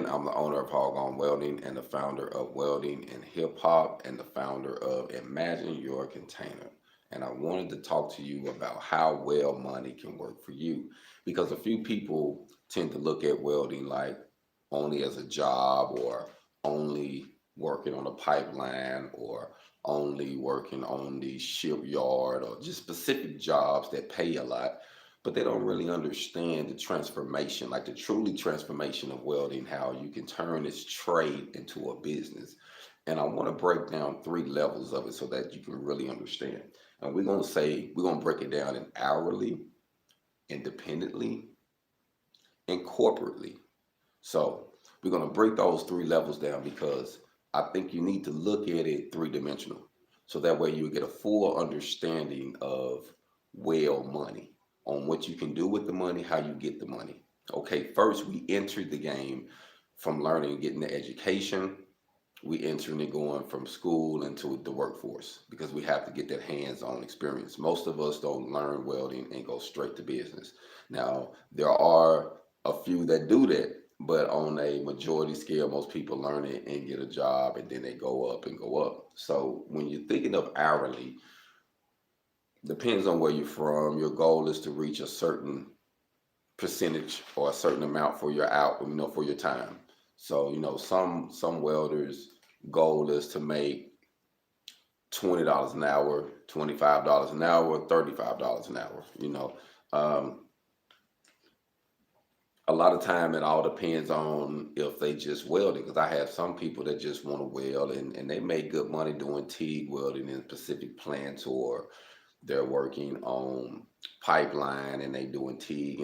again, I'm the owner of HogOn Welding and the founder of Welding and Hip Hop and the founder of Imagine Your Container. And I wanted to talk to you about how well money can work for you. Because a few people tend to look at welding like only as a job or only working on a pipeline or only working on the shipyard or just specific jobs that pay a lot, but they don't really understand the transformation, like the truly transformation of welding, how you can turn this trade into a business. And I want to break down three levels of it so that you can really understand. And we're going to break it down in hourly, independently, and corporately. So we're going to break those three levels down because I think you need to look at it three-dimensional. So that way you get a full understanding of well money, on what you can do with the money, how you get the money. Okay, first we entered the game from learning, getting the education. We entering and going from school into the workforce because we have to get that hands-on experience. Most of us don't learn welding and go straight to business. Now, there are a few that do that, but on a majority scale, most people learn it and get a job and then they go up and go up. So when you're thinking of hourly, depends on where you're from. Your goal is to reach a certain percentage or a certain amount for your for your time. So, some welders' goal is to make $20 an hour, $25 an hour, $35 an hour. Um, a lot of time it all depends on if they just welding. Because I have some people that just want to weld and they make good money doing TIG welding in specific plants, or they're working on pipeline and they doing TIG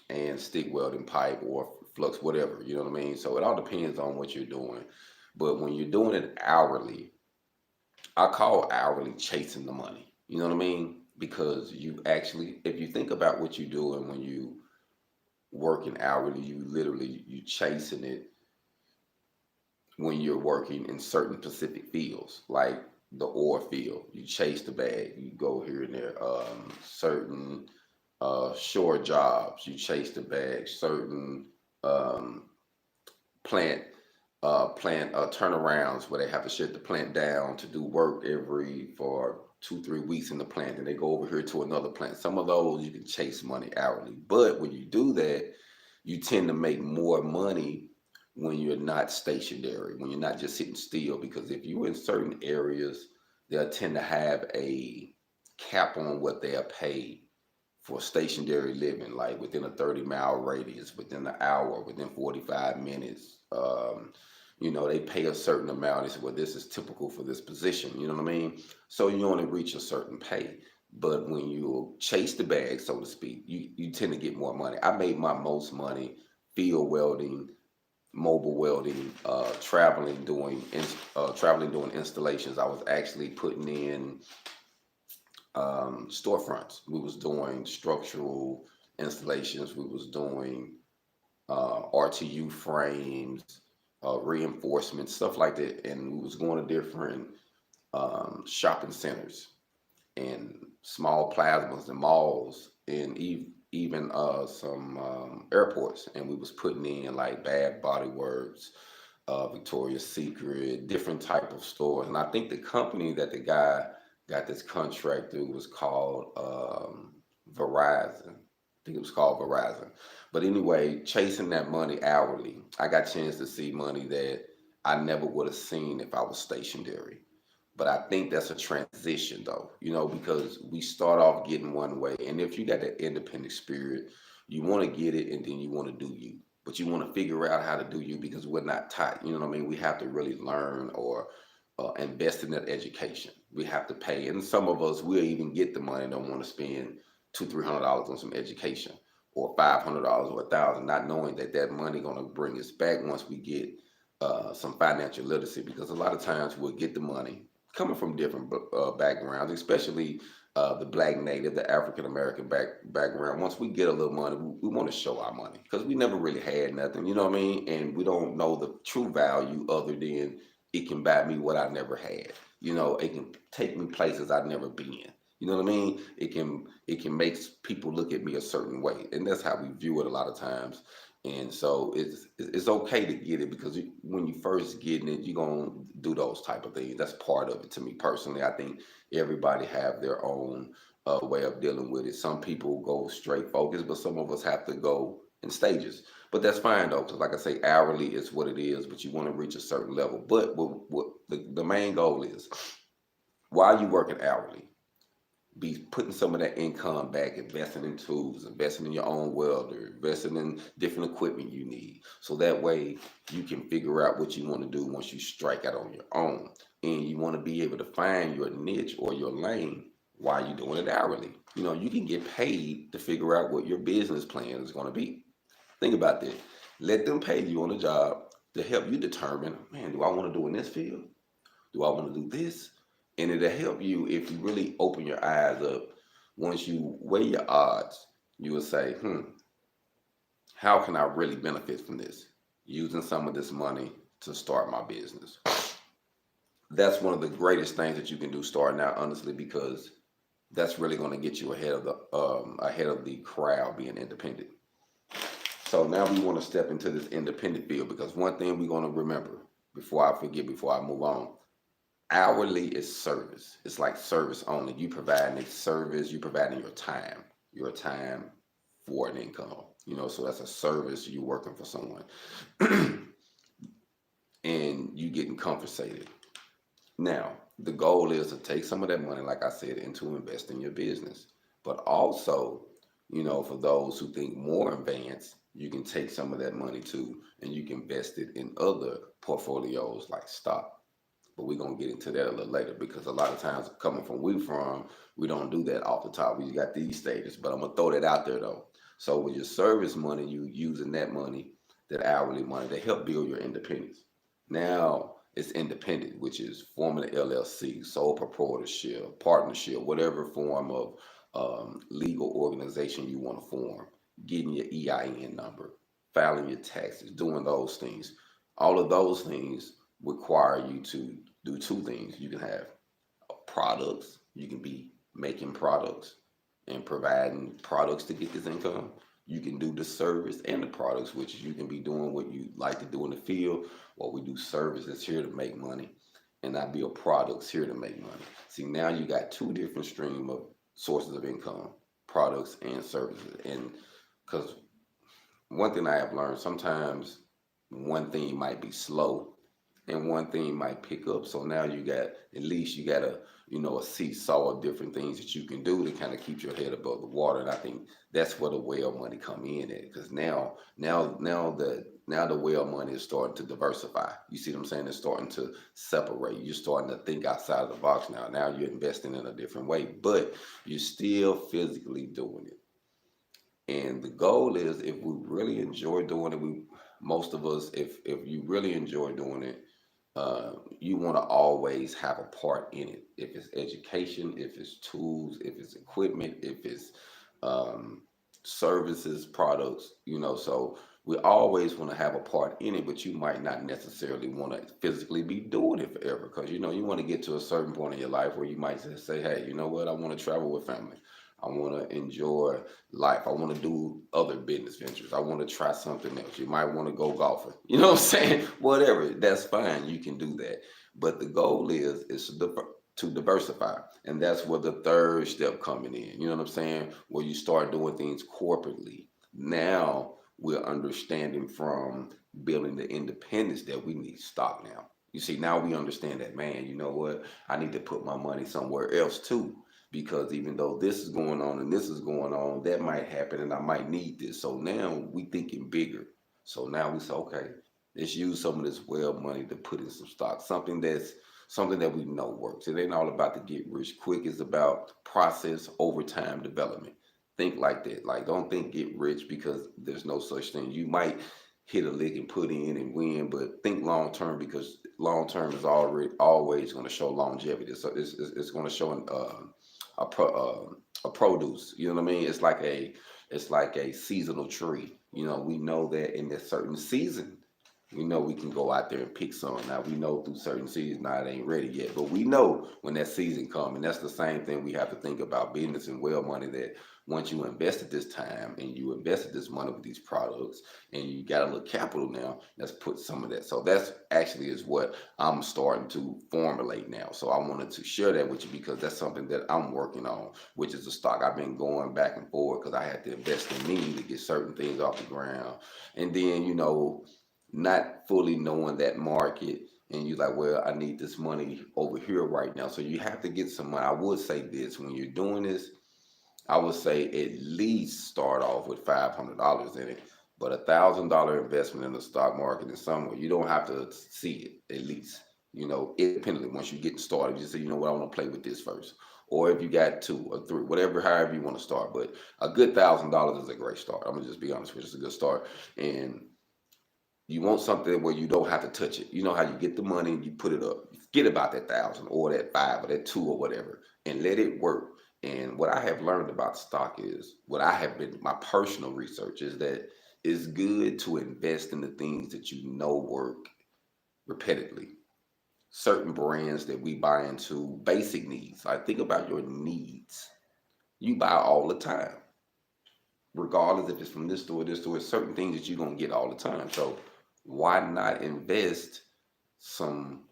and stick welding pipe or flux, whatever. You know what I mean? So it all depends on what you're doing. But when you're doing it hourly, I call hourly chasing the money. You know what I mean? Because you actually, if you think about what you're doing when you working hourly, you chasing it when you're working in certain specific fields, like the ore field. You chase the bag. You go here and there. Certain shore jobs, you chase the bag. Certain um, plant turnarounds where they have to shut the plant down to do work for 2-3 weeks in the plant, and they go over here to another plant. Some of those you can chase money hourly, but when you do that, you tend to make more money when you're not stationary, when you're not just sitting still. Because if you're in certain areas, they'll tend to have a cap on what they are paid for stationary living, like within a 30-mile radius, within an hour, within 45 minutes. They pay a certain amount. They say, well, this is typical for this position. You know what I mean? So you only reach a certain pay. But when you chase the bag, so to speak, you tend to get more money. I made my most money field welding, mobile welding, traveling doing installations. I was actually putting in storefronts. We was doing structural installations. We was doing RTU frames, reinforcement, stuff like that. And we was going to different shopping centers and small plasmas and malls and even some airports. And we was putting in like Bad Body Works, Victoria's Secret, different type of stores. And I think the company that the guy got this contract through was called Verizon. I think it was called Verizon. But anyway, chasing that money hourly, I got a chance to see money that I never would have seen if I was stationary. But I think that's a transition though, because we start off getting one way. And if you got that independent spirit, you want to get it and then you want to do you. But you want to figure out how to do you because we're not taught. You know what I mean? We have to really learn or invest in that education. We have to pay. And some of us will even get the money and don't want to spend $200-300 on some education, or $500 or $1,000, not knowing that money going to bring us back once we get some financial literacy. Because a lot of times we'll get the money coming from different backgrounds, especially the Black Native, the African American background. Once we get a little money, we want to show our money because we never really had nothing, you know what I mean? And we don't know the true value other than it can buy me what I never had. It can take me places I've never been. You know what I mean? It can make people look at me a certain way, and that's how we view it a lot of times. And so it's okay to get it because when you first getting it, you're gonna do those type of things. That's part of it. To me personally, I think everybody have their own way of dealing with it. Some people go straight focus, but some of us have to go in stages. But that's fine though, because like I say, hourly is what it is. But you want to reach a certain level. But what the main goal is, while you working hourly, be putting some of that income back, investing in tools, investing in your own welder, investing in different equipment you need. So that way you can figure out what you want to do once you strike out on your own. And you want to be able to find your niche or your lane while you're doing it hourly. You know, you can get paid to figure out what your business plan is going to be. Think about that. Let them pay you on the job to help you determine, man, do I want to do in this field? Do I want to do this? And it'll help you if you really open your eyes up. Once you weigh your odds, you will say, how can I really benefit from this? Using some of this money to start my business. That's one of the greatest things that you can do starting out, honestly, because that's really going to get you ahead of the crowd being independent. So now we want to step into this independent field, because one thing we're going to remember before I move on, hourly is service. It's like service only. You providing a service, you providing your time for an income. You know, so that's a service. You working for someone, and you getting compensated. Now, the goal is to take some of that money, like I said, and to invest in your business. But also, you know, for those who think more advanced, you can take some of that money too, and you can invest it in other portfolios like stock. But we're gonna get into that a little later, because a lot of times coming from we don't do that off the top. We got these stages, but I'm gonna throw that out there though. So with your service money, you using that money, that hourly money, to help build your independence. Now it's independent, which is forming an LLC, sole proprietorship, partnership, whatever form of legal organization you want to form, getting your EIN number, filing your taxes, doing those things. All of those things require you to do two things. You can have products, you can be making products and providing products to get this income. You can do the service and the products, which you can be doing what you like to do in the field, or we do services here to make money, and I build products here to make money. See, now you got two different stream of sources of income, products and services. And because one thing I have learned, sometimes one thing might be slow and one thing might pick up. So now you got, at least you got a seesaw of different things that you can do to kind of keep your head above the water. And I think that's where the whale money come in at, because now the whale money is starting to diversify. You see what I'm saying? It's starting to separate. You're starting to think outside of the box now. Now you're investing in a different way, but you're still physically doing it. And the goal is, if we really enjoy doing it, most of us, if you really enjoy doing it, you want to always have a part in it. If it's education, if it's tools, if it's equipment, if it's services, products, so we always want to have a part in it, but you might not necessarily want to physically be doing it forever, because you want to get to a certain point in your life where you might just say, hey, you know what, I want to travel with family. I want to enjoy life. I want to do other business ventures. I want to try something else. You might want to go golfing. You know what I'm saying? Whatever. That's fine. You can do that. But the goal is to diversify. And that's where the third step coming in. You know what I'm saying? Where you start doing things corporately. Now we're understanding from building the independence that we need stock now. You see, now we understand that, man, you know what? I need to put my money somewhere else too. Because even though this is going on and this is going on, that might happen and I might need this. So now we thinking bigger. So now we say, okay, let's use some of this Weld money to put in some stock, something that we know works. It ain't all about to get rich quick. It's about process over time development. Think like that. Like, don't think get rich, because there's no such thing. You might hit a lick and put in and win, but think long term, because long term is always going to show longevity. So it's going to show a produce. You know what I mean? It's like a seasonal tree. We know that in a certain season We know we can go out there and pick some. Now we know through certain seasons, now it ain't ready yet, but we know when that season comes, and that's the same thing we have to think about business and well money. That once you invested this time and you invested this money with these products, and you got a little capital now, let's put some of that. So that's actually is what I'm starting to formulate now. So I wanted to share that with you because that's something that I'm working on, which is a stock I've been going back and forth because I had to invest in me to get certain things off the ground, and then not fully knowing that market, and you're like, well, I need this money over here right now. So you have to get some money. I would say this: when you're doing this, I would say at least start off with $500 in it. But $1,000 investment in the stock market is somewhere you don't have to see it, at least, independently. Once you get started, you say, you know what, I want to play with this first. Or if you got 2 or 3, whatever, however you want to start. But a good $1,000 is a great start. I'm gonna just be honest with you, it's a good start. And you want something where you don't have to touch it. You know how you get the money and you put it up. Forget about that 1,000 or that 5 or that 2 or whatever, and let it work. And what I have learned about stock is my personal research is that it's good to invest in the things that you know work repetitively. Certain brands that we buy into, basic needs. Like, think about your needs. You buy all the time, regardless if it's from this store, certain things that you're gonna get all the time. So why not invest some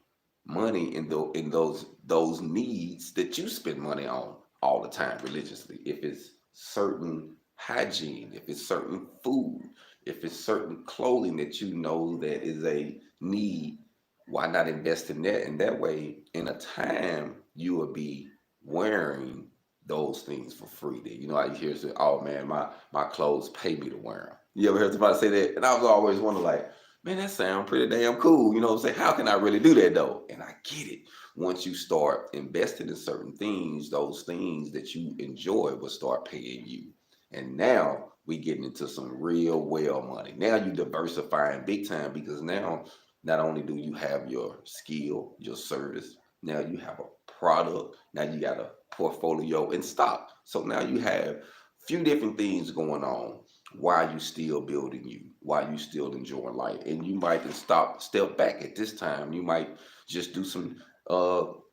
money in those needs that you spend money on all the time religiously? If it's certain hygiene, if it's certain food, if it's certain clothing that you know that is a need, why not invest in that? And that way, in a time, you will be wearing those things for free. Then I hear say, "Oh man, my clothes pay me to wear them." You ever heard somebody say that? And I was always wondering, like, man, that sounds pretty damn cool. You know what I'm saying? How can I really do that though? And I get it. Once you start investing in certain things, those things that you enjoy will start paying you. And now we getting into some real well money. Now you diversifying big time because now not only do you have your skill, your service, now you have a product, now you got a portfolio in stock. So now you have a few different things going on while you still building you, while you still enjoying life. And you might just step back at this time. You might just do some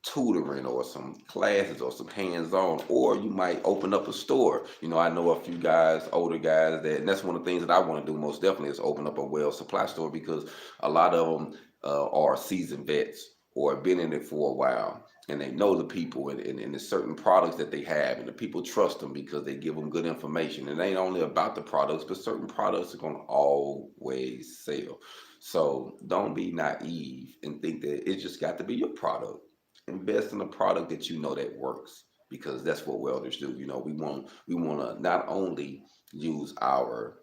tutoring or some classes or some hands-on, or you might open up a store. I know a few guys, older guys, and that's one of the things that I want to do most definitely is open up a Weld supply store, because a lot of them are seasoned vets or been in it for a while, and they know the people, and the certain products that they have, and the people trust them because they give them good information. And it ain't only about the products, but certain products are going to always sell. So don't be naive and think that it just got to be your product. Invest in a product that you know that works, because that's what welders do. We want to not only use our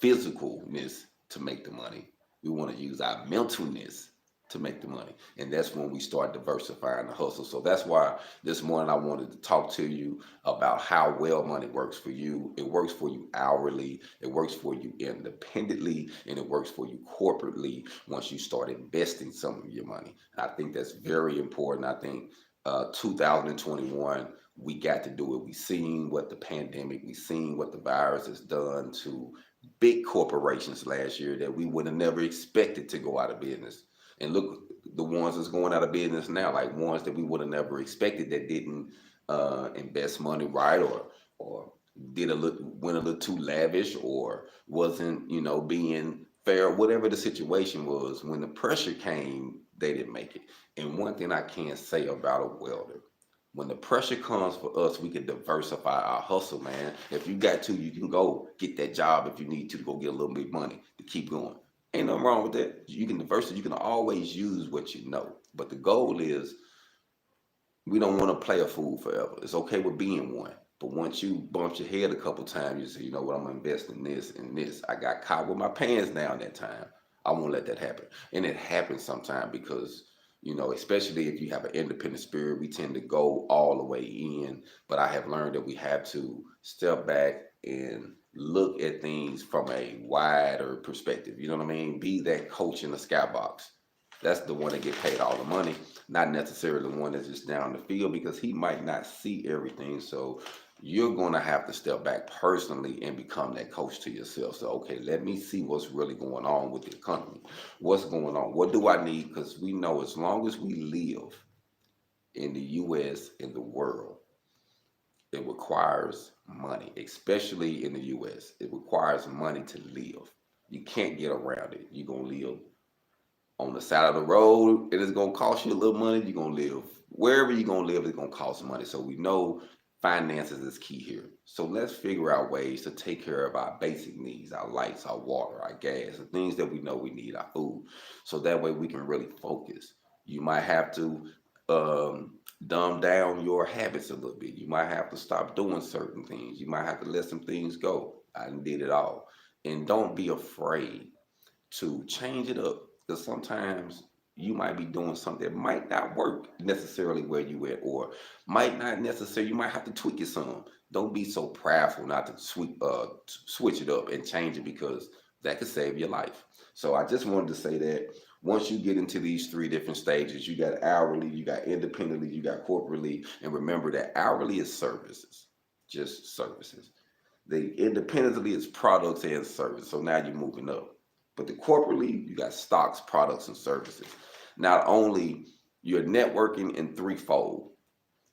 physicalness to make the money, we want to use our mentalness to make the money. And that's when we start diversifying the hustle. So that's why this morning I wanted to talk to you about how well money works for you. It works for you hourly, it works for you independently, and it works for you corporately once you start investing some of your money. I think that's very important. I think 2021, we got to do it. We seen what the pandemic, we seen what the virus has done to big corporations last year that we would have never expected to go out of business. And look, the ones that's going out of business now, like ones that we would have never expected that didn't invest money right, or went a little too lavish, or wasn't being fair, whatever the situation was. When the pressure came, they didn't make it. And one thing I can say about a welder: when the pressure comes for us, we can diversify our hustle, man. If you got to, you can go get that job if you need to go get a little bit of money to keep going. Ain't nothing wrong with that. You can diversify. You can always use what you know. But the goal is, we don't want to play a fool forever. It's okay with being one. But once you bump your head a couple times, you say, you know what, I'm going to invest in this and this. I got caught with my pants down that time. I won't let that happen. And it happens sometimes because, especially if you have an independent spirit, we tend to go all the way in. But I have learned that we have to step back and look at things from a wider perspective. You know what I mean? Be that coach in the skybox. That's the one that get paid all the money, not necessarily the one that's just down the field, because he might not see everything. So you're going to have to step back personally and become that coach to yourself. So, okay, let me see what's really going on with the economy. What's going on? What do I need? Because we know as long as we live in the U.S., in the world, it requires money, especially in the U.S. It requires money to live. You can't get around it. You're going to live on the side of the road, and it's gonna cost you a little money. You're gonna live wherever you're gonna live, it's gonna cost money. So we know finances is key here. So let's figure out ways to take care of our basic needs, our lights, our water, our gas, the things that we know we need, our food. So that way we can really focus. You might have to dumb down your habits a little bit. You might have to stop doing certain things. You might have to let some things go. I did it all. And don't be afraid to change it up, because sometimes you might be doing something that might not work necessarily where you at, or might not necessarily, you might have to tweak it some. Don't be so prideful not to switch it up and change it, because that could save your life. So I just wanted to say that once you get into these three different stages, you got hourly, you got independently, you got corporately, and remember that hourly is services, just services. The independently is products and service. So now you're moving up. But the corporately, you got stocks, products, and services. Not only you're networking in threefold,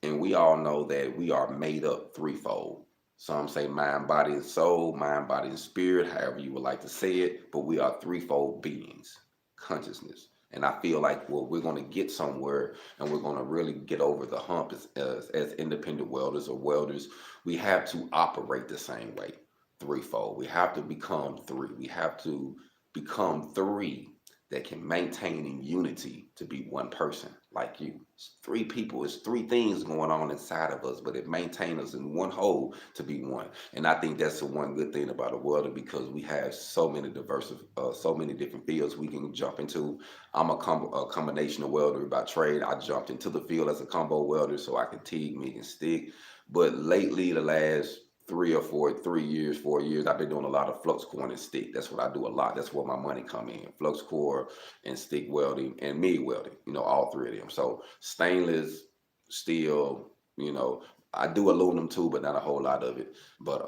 and we all know that we are made up threefold. Some say mind, body, and soul, mind, body, and spirit, however you would like to say it, but we are threefold beings, consciousness. And I feel like, well, we're going to get somewhere, and we're going to really get over the hump as independent welders or welders. We have to operate the same way, threefold. We have to become three. We have to become three that can maintain in unity to be one person like you. It's three people, it's three things going on inside of us, but it maintains us in one whole to be one. And I think that's the one good thing about a welder, because we have so many so many different fields we can jump into. I'm a combination of welder by trade. I jumped into the field as a combo welder so I can TIG, MIG, and stick. But lately, the last 3 years, 4 years, I've been doing a lot of flux core and stick. That's what I do a lot. That's where my money come in. Flux core and stick welding and MIG welding, all three of them. So stainless, steel, I do aluminum too, but not a whole lot of it. But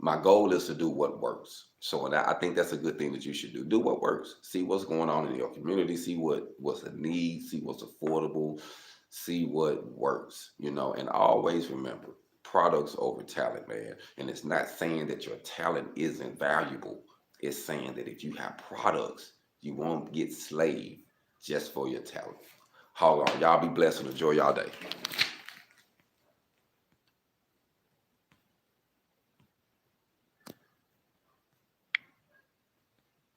my goal is to do what works. So and I think that's a good thing that you should do. Do what works. See what's going on in your community. See what's a need. See what's affordable. See what works, and always remember, products over talent, man. And it's not saying that your talent isn't valuable. It's saying that if you have products, you won't get slaved just for your talent. Hold on. Y'all be blessed and enjoy y'all day.